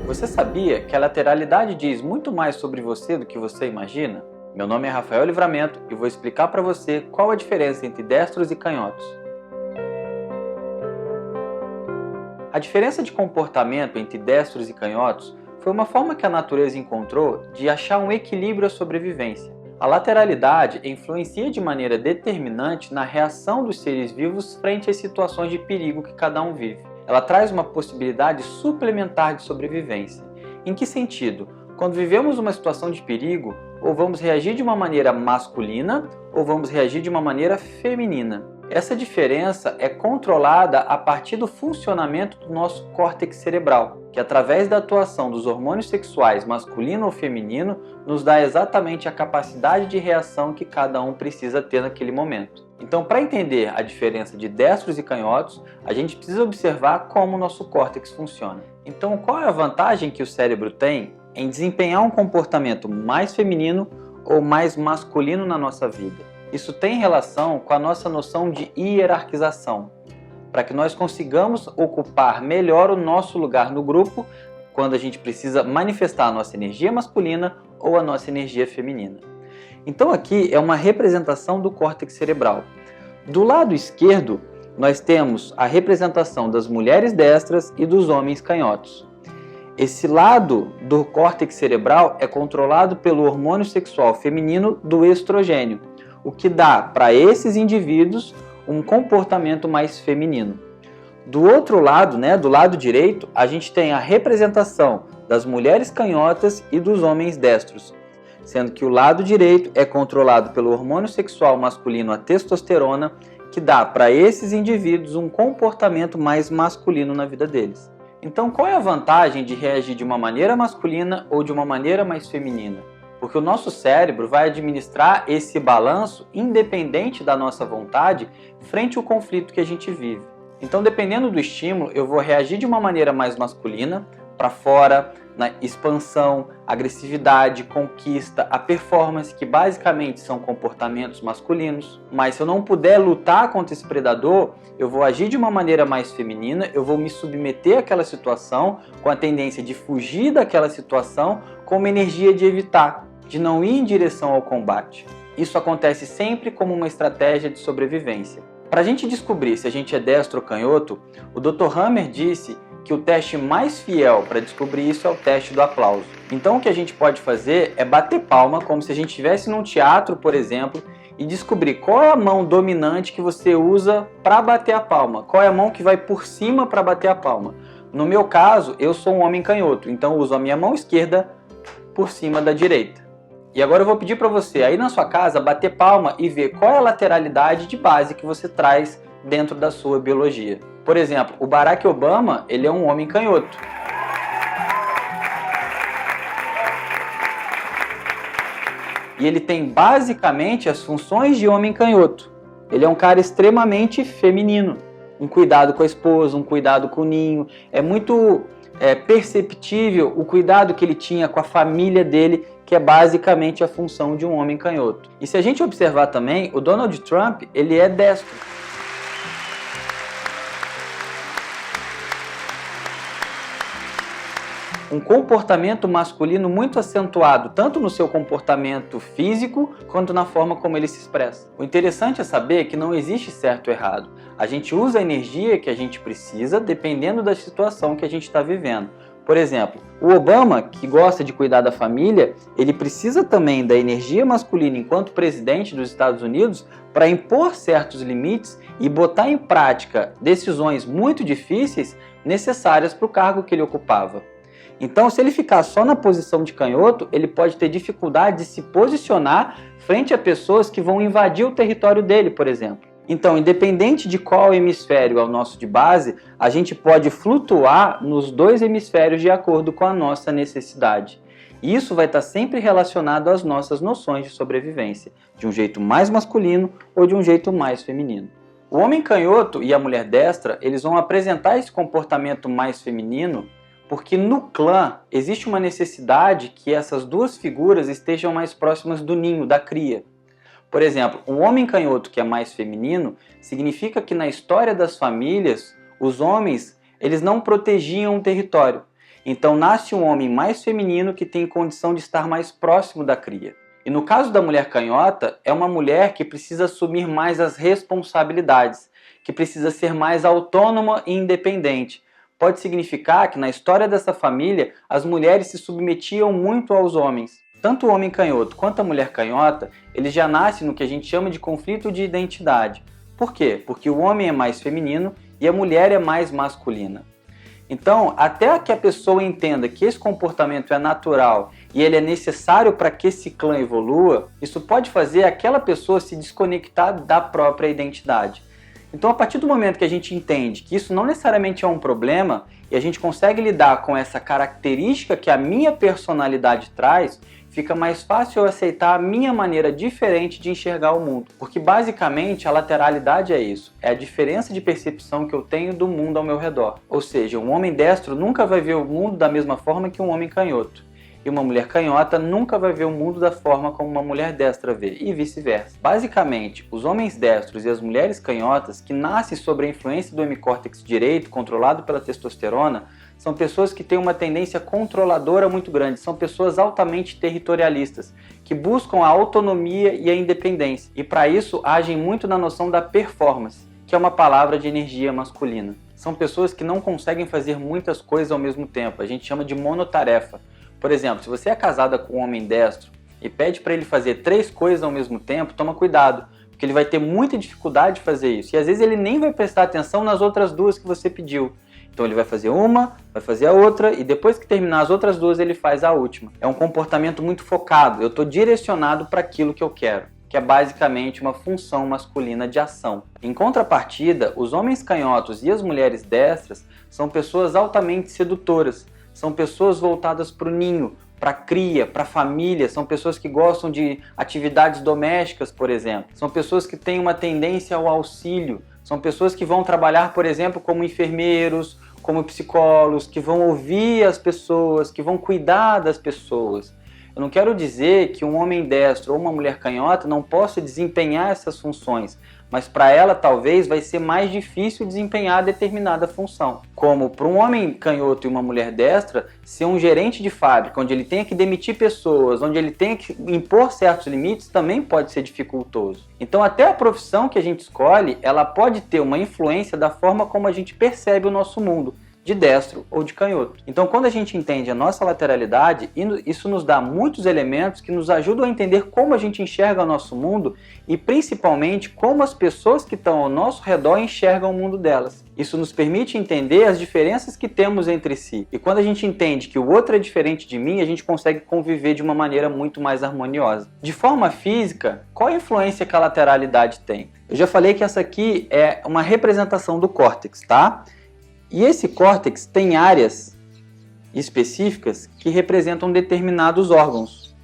Você sabia que a lateralidade diz muito mais sobre você do que você imagina? Meu nome é Rafael Livramento e vou explicar para você qual a diferença entre destros e canhotos. A diferença de comportamento entre destros e canhotos foi uma forma que a natureza encontrou de achar um equilíbrio à sobrevivência. A lateralidade influencia de maneira determinante na reação dos seres vivos frente às situações de perigo que cada um vive. Ela traz uma possibilidade suplementar de sobrevivência. Em que sentido? Quando vivemos uma situação de perigo, ou vamos reagir de uma maneira masculina, ou vamos reagir de uma maneira feminina. Essa diferença é controlada a partir do funcionamento do nosso córtex cerebral, que através da atuação dos hormônios sexuais masculino ou feminino, nos dá exatamente a capacidade de reação que cada um precisa ter naquele momento. Então, para entender a diferença de destros e canhotos, a gente precisa observar como o nosso córtex funciona. Então, qual é a vantagem que o cérebro tem em desempenhar um comportamento mais feminino ou mais masculino na nossa vida? Isso tem relação com a nossa noção de hierarquização, para que nós consigamos ocupar melhor o nosso lugar no grupo quando a gente precisa manifestar a nossa energia masculina ou a nossa energia feminina. Então aqui é uma representação do córtex cerebral. Do lado esquerdo, nós temos a representação das mulheres destras e dos homens canhotos. Esse lado do córtex cerebral é controlado pelo hormônio sexual feminino do estrogênio, o que dá para esses indivíduos um comportamento mais feminino. Do outro lado, do lado direito, a gente tem a representação das mulheres canhotas e dos homens destros, sendo que o lado direito é controlado pelo hormônio sexual masculino, a testosterona, que dá para esses indivíduos um comportamento mais masculino na vida deles. Então, qual é a vantagem de reagir de uma maneira masculina ou de uma maneira mais feminina? Porque o nosso cérebro vai administrar esse balanço independente da nossa vontade frente ao conflito que a gente vive. Então, dependendo do estímulo, eu vou reagir de uma maneira mais masculina, para fora, na expansão, agressividade, conquista, a performance, que basicamente são comportamentos masculinos. Mas se eu não puder lutar contra esse predador, eu vou agir de uma maneira mais feminina, eu vou me submeter àquela situação com a tendência de fugir daquela situação com uma energia de evitar, de não ir em direção ao combate. Isso acontece sempre como uma estratégia de sobrevivência. Para a gente descobrir se a gente é destro ou canhoto, o Dr. Hammer disse que o teste mais fiel para descobrir isso é o teste do aplauso. Então o que a gente pode fazer é bater palma como se a gente estivesse num teatro, por exemplo, e descobrir qual é a mão dominante que você usa para bater a palma, qual é a mão que vai por cima para bater a palma. No meu caso, eu sou um homem canhoto, então eu uso a minha mão esquerda por cima da direita. E agora eu vou pedir para você, aí na sua casa, bater palma e ver qual é a lateralidade de base que você traz dentro da sua biologia. Por exemplo, o Barack Obama, ele é um homem canhoto. E ele tem basicamente as funções de homem canhoto. Ele é um cara extremamente feminino. Um cuidado com a esposa, um cuidado com o ninho. É muito perceptível o cuidado que ele tinha com a família dele, que é basicamente a função de um homem canhoto. E se a gente observar também, o Donald Trump, ele é destro. Um comportamento masculino muito acentuado, tanto no seu comportamento físico, quanto na forma como ele se expressa. O interessante é saber que não existe certo ou errado. A gente usa a energia que a gente precisa, dependendo da situação que a gente está vivendo. Por exemplo, o Obama, que gosta de cuidar da família, ele precisa também da energia masculina enquanto presidente dos Estados Unidos para impor certos limites e botar em prática decisões muito difíceis necessárias para o cargo que ele ocupava. Então, se ele ficar só na posição de canhoto, ele pode ter dificuldade de se posicionar frente a pessoas que vão invadir o território dele, por exemplo. Então, independente de qual hemisfério é o nosso de base, a gente pode flutuar nos dois hemisférios de acordo com a nossa necessidade. E isso vai estar sempre relacionado às nossas noções de sobrevivência, de um jeito mais masculino ou de um jeito mais feminino. O homem canhoto e a mulher destra, eles vão apresentar esse comportamento mais feminino porque no clã existe uma necessidade que essas duas figuras estejam mais próximas do ninho, da cria. Por exemplo, um homem canhoto que é mais feminino significa que na história das famílias, os homens eles não protegiam o território. Então nasce um homem mais feminino que tem condição de estar mais próximo da cria. E no caso da mulher canhota, é uma mulher que precisa assumir mais as responsabilidades, que precisa ser mais autônoma e independente. Pode significar que na história dessa família, as mulheres se submetiam muito aos homens. Tanto o homem canhoto quanto a mulher canhota, eles já nascem no que a gente chama de conflito de identidade. Por quê? Porque o homem é mais feminino e a mulher é mais masculina. Então, até que a pessoa entenda que esse comportamento é natural e ele é necessário para que esse clã evolua, isso pode fazer aquela pessoa se desconectar da própria identidade. Então, a partir do momento que a gente entende que isso não necessariamente é um problema e a gente consegue lidar com essa característica que a minha personalidade traz, fica mais fácil eu aceitar a minha maneira diferente de enxergar o mundo. Porque basicamente a lateralidade é isso, é a diferença de percepção que eu tenho do mundo ao meu redor. Ou seja, um homem destro nunca vai ver o mundo da mesma forma que um homem canhoto. E uma mulher canhota nunca vai ver o mundo da forma como uma mulher destra vê, e vice-versa. Basicamente, os homens destros e as mulheres canhotas, que nascem sob a influência do hemicórtex direito, controlado pela testosterona, são pessoas que têm uma tendência controladora muito grande, são pessoas altamente territorialistas, que buscam a autonomia e a independência, e para isso agem muito na noção da performance, que é uma palavra de energia masculina. São pessoas que não conseguem fazer muitas coisas ao mesmo tempo, a gente chama de monotarefa. Por exemplo, se você é casada com um homem destro e pede para ele fazer 3 coisas ao mesmo tempo, toma cuidado, porque ele vai ter muita dificuldade de fazer isso. E às vezes ele nem vai prestar atenção nas outras 2 que você pediu. Então ele vai fazer uma, vai fazer a outra e depois que terminar as outras 2 ele faz a última. É um comportamento muito focado, eu estou direcionado para aquilo que eu quero, que é basicamente uma função masculina de ação. Em contrapartida, os homens canhotos e as mulheres destras são pessoas altamente sedutoras. São pessoas voltadas para o ninho, para a cria, para a família, são pessoas que gostam de atividades domésticas, por exemplo. São pessoas que têm uma tendência ao auxílio, são pessoas que vão trabalhar, por exemplo, como enfermeiros, como psicólogos, que vão ouvir as pessoas, que vão cuidar das pessoas. Eu não quero dizer que um homem destro ou uma mulher canhota não possa desempenhar essas funções, mas para ela talvez vai ser mais difícil desempenhar determinada função. Como para um homem canhoto e uma mulher destra, ser um gerente de fábrica, onde ele tenha que demitir pessoas, onde ele tenha que impor certos limites, também pode ser dificultoso. Então até a profissão que a gente escolhe, ela pode ter uma influência da forma como a gente percebe o nosso mundo, de destro ou de canhoto. Então, quando a gente entende a nossa lateralidade, isso nos dá muitos elementos que nos ajudam a entender como a gente enxerga o nosso mundo e, principalmente, como as pessoas que estão ao nosso redor enxergam o mundo delas. Isso nos permite entender as diferenças que temos entre si. E quando a gente entende que o outro é diferente de mim, a gente consegue conviver de uma maneira muito mais harmoniosa. De forma física, qual a influência que a lateralidade tem? Eu já falei que essa aqui é uma representação do córtex, tá? E esse córtex tem áreas específicas que representam determinados órgãos.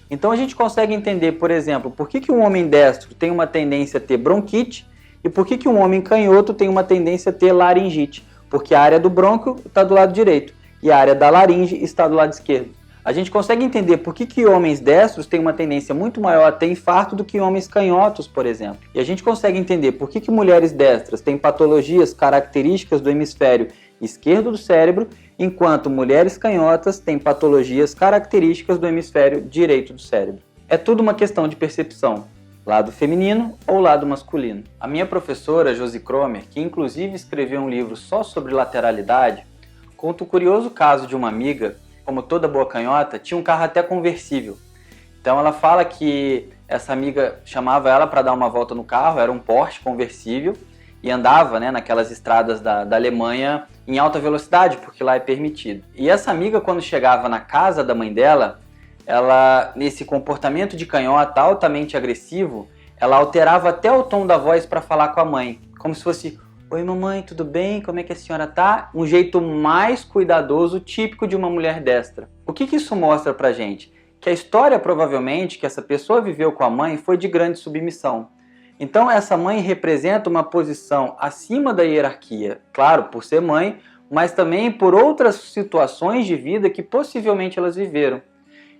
Então a gente consegue entender, por exemplo, por que um homem destro tem uma tendência a ter bronquite e por que um homem canhoto tem uma tendência a ter laringite. Porque a área do brônquio está do lado direito e a área da laringe está do lado esquerdo. A gente consegue entender por que homens destros têm uma tendência muito maior a ter infarto do que homens canhotos, por exemplo. E a gente consegue entender por que mulheres destras têm patologias características do hemisfério esquerdo do cérebro, enquanto mulheres canhotas têm patologias características do hemisfério direito do cérebro. É tudo uma questão de percepção, lado feminino ou lado masculino. A minha professora, Josi Cromer, que inclusive escreveu um livro só sobre lateralidade, conta o curioso caso de uma amiga, como toda boa canhota, tinha um carro até conversível. Então ela fala que essa amiga chamava ela para dar uma volta no carro, era um Porsche conversível, e andava, né, naquelas estradas da Alemanha em alta velocidade, porque lá é permitido. E essa amiga, quando chegava na casa da mãe dela, ela, nesse comportamento de canhota altamente agressivo, ela alterava até o tom da voz para falar com a mãe, como se fosse: "Oi mamãe, tudo bem? Como é que a senhora tá?" Um jeito mais cuidadoso, típico de uma mulher destra. O que isso mostra pra gente? Que a história provavelmente que essa pessoa viveu com a mãe foi de grande submissão. Então essa mãe representa uma posição acima da hierarquia, claro, por ser mãe, mas também por outras situações de vida que possivelmente elas viveram.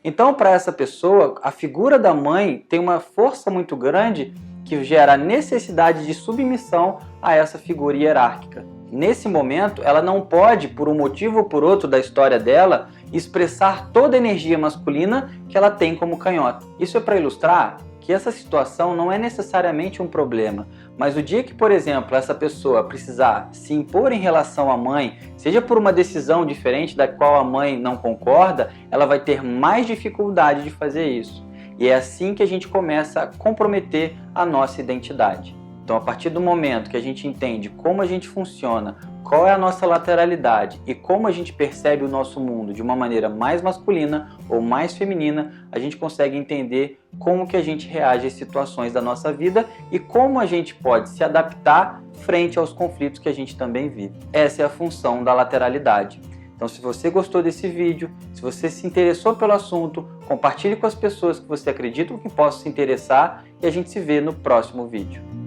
Então, para essa pessoa, a figura da mãe tem uma força muito grande que gera a necessidade de submissão a essa figura hierárquica. Nesse momento, ela não pode, por um motivo ou por outro da história dela, expressar toda a energia masculina que ela tem como canhota. Isso é para ilustrar que essa situação não é necessariamente um problema, mas o dia que, por exemplo, essa pessoa precisar se impor em relação à mãe, seja por uma decisão diferente da qual a mãe não concorda, ela vai ter mais dificuldade de fazer isso. E é assim que a gente começa a comprometer a nossa identidade. Então, a partir do momento que a gente entende como a gente funciona, qual é a nossa lateralidade e como a gente percebe o nosso mundo de uma maneira mais masculina ou mais feminina, a gente consegue entender como que a gente reage às situações da nossa vida e como a gente pode se adaptar frente aos conflitos que a gente também vive. Essa é a função da lateralidade. Então, se você gostou desse vídeo, se você se interessou pelo assunto, compartilhe com as pessoas que você acredita que possam se interessar e a gente se vê no próximo vídeo.